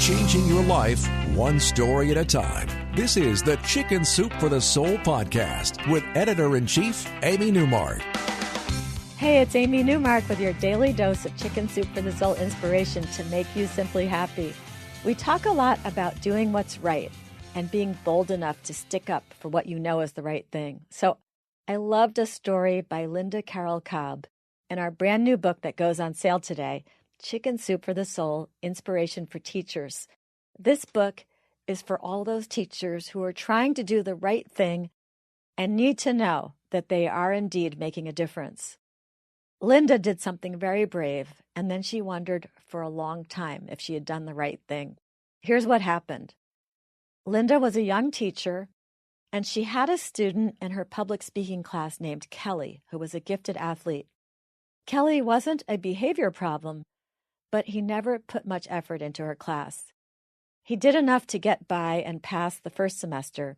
changing your life one story at a time. This is the Chicken Soup for the Soul podcast with Editor-in-Chief Amy Newmark. Hey, it's Amy Newmark with your daily dose of Chicken Soup for the Soul inspiration to make you simply happy. We talk a lot about doing what's right and being bold enough to stick up for what you know is the right thing. So I loved a story by Linda Carroll Cobb in our brand new book that goes on sale today, Chicken Soup for the Soul, Inspiration for Teachers. This book is for all those teachers who are trying to do the right thing and need to know that they are indeed making a difference. Linda did something very brave, and then she wondered for a long time if she had done the right thing. Here's what happened. Linda was a young teacher, and she had a student in her public speaking class named Kelly, who was a gifted athlete. Kelly wasn't a behavior problem, but he never put much effort into her class. He did enough to get by and pass the first semester,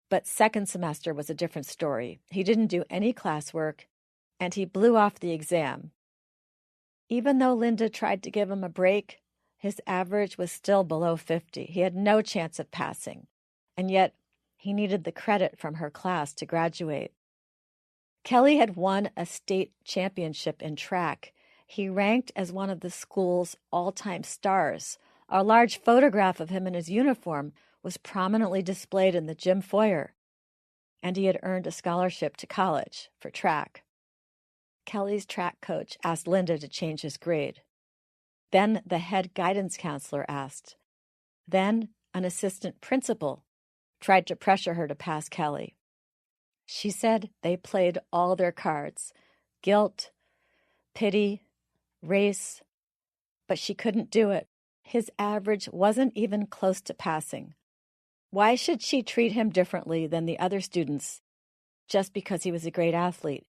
but second semester was a different story. He didn't do any classwork, and he blew off the exam. Even though Linda tried to give him a break, his average was still below 50. He had no chance of passing, and yet he needed the credit from her class to graduate. Kelly had won a state championship in track. He ranked as one of the school's all-time stars. A large photograph of him in his uniform was prominently displayed in the gym foyer, and he had earned a scholarship to college for track. Kelly's track coach asked Linda to change his grade. Then the head guidance counselor asked. Then an assistant principal tried to pressure her to pass Kelly. She said they played all their cards, guilt, pity, race, but she couldn't do it. His average wasn't even close to passing. Why should she treat him differently than the other students just because he was a great athlete?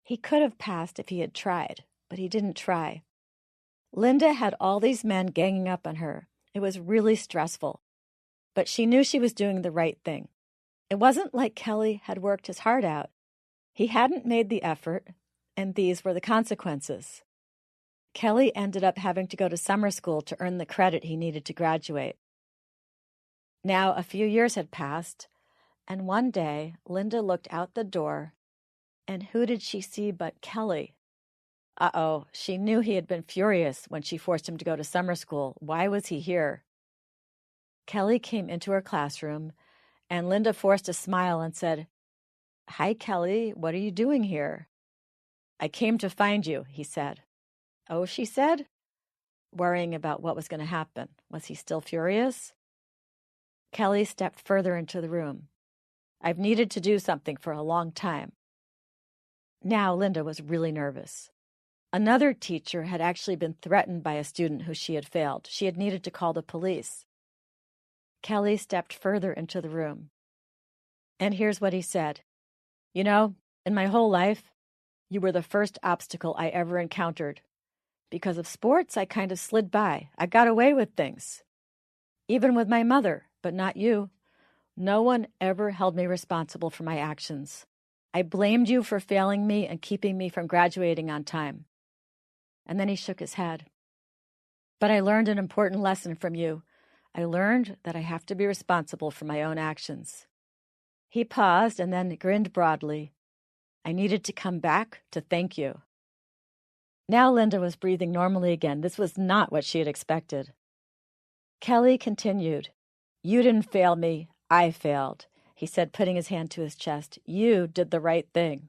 He could have passed if he had tried, but he didn't try. Linda had all these men ganging up on her. It was really stressful, but she knew she was doing the right thing. It wasn't like Kelly had worked his heart out. He hadn't made the effort, and these were the consequences. Kelly ended up having to go to summer school to earn the credit he needed to graduate. Now, a few years had passed, and one day, Linda looked out the door, and who did she see but Kelly? Uh-oh, she knew he had been furious when she forced him to go to summer school. Why was he here? Kelly came into her classroom, and Linda forced a smile and said, "Hi, Kelly, what are you doing here?" "I came to find you," he said. "Oh," she said, worrying about what was going to happen. Was he still furious? Kelly stepped further into the room. "I've needed to do something for a long time." Now Linda was really nervous. Another teacher had actually been threatened by a student who she had failed. She had needed to call the police. Kelly stepped further into the room. And here's what he said. "You know, in my whole life, you were the first obstacle I ever encountered. Because of sports, I kind of slid by. I got away with things. Even with my mother, but not you. No one ever held me responsible for my actions. I blamed you for failing me and keeping me from graduating on time." And then he shook his head. "But I learned an important lesson from you. I learned that I have to be responsible for my own actions." He paused and then grinned broadly. "I needed to come back to thank you." Now Linda was breathing normally again. This was not what she had expected. Kelly continued. "You didn't fail me. I failed," he said, putting his hand to his chest. "You did the right thing."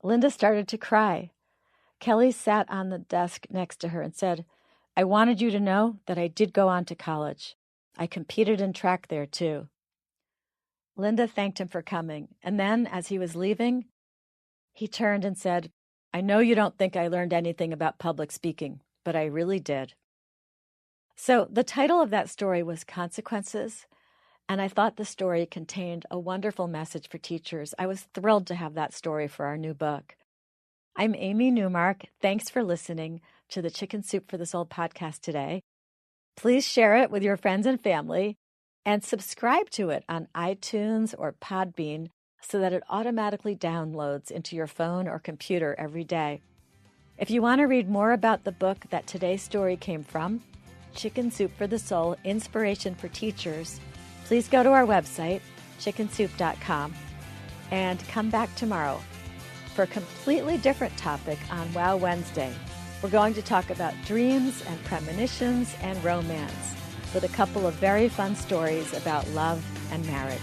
Linda started to cry. Kelly sat on the desk next to her and said, "I wanted you to know that I did go on to college. I competed in track there, too." Linda thanked him for coming, and then, as he was leaving, he turned and said, "I know you don't think I learned anything about public speaking, but I really did." So the title of that story was Consequences, and I thought the story contained a wonderful message for teachers. I was thrilled to have that story for our new book. I'm Amy Newmark. Thanks for listening to the Chicken Soup for the Soul podcast today. Please share it with your friends and family and subscribe to it on iTunes or Podbean so that it automatically downloads into your phone or computer every day. If you want to read more about the book that today's story came from, Chicken Soup for the Soul, Inspiration for Teachers, please go to our website, chickensoup.com, and come back tomorrow for a completely different topic on Wow Wednesday. We're going to talk about dreams and premonitions and romance with a couple of very fun stories about love and marriage.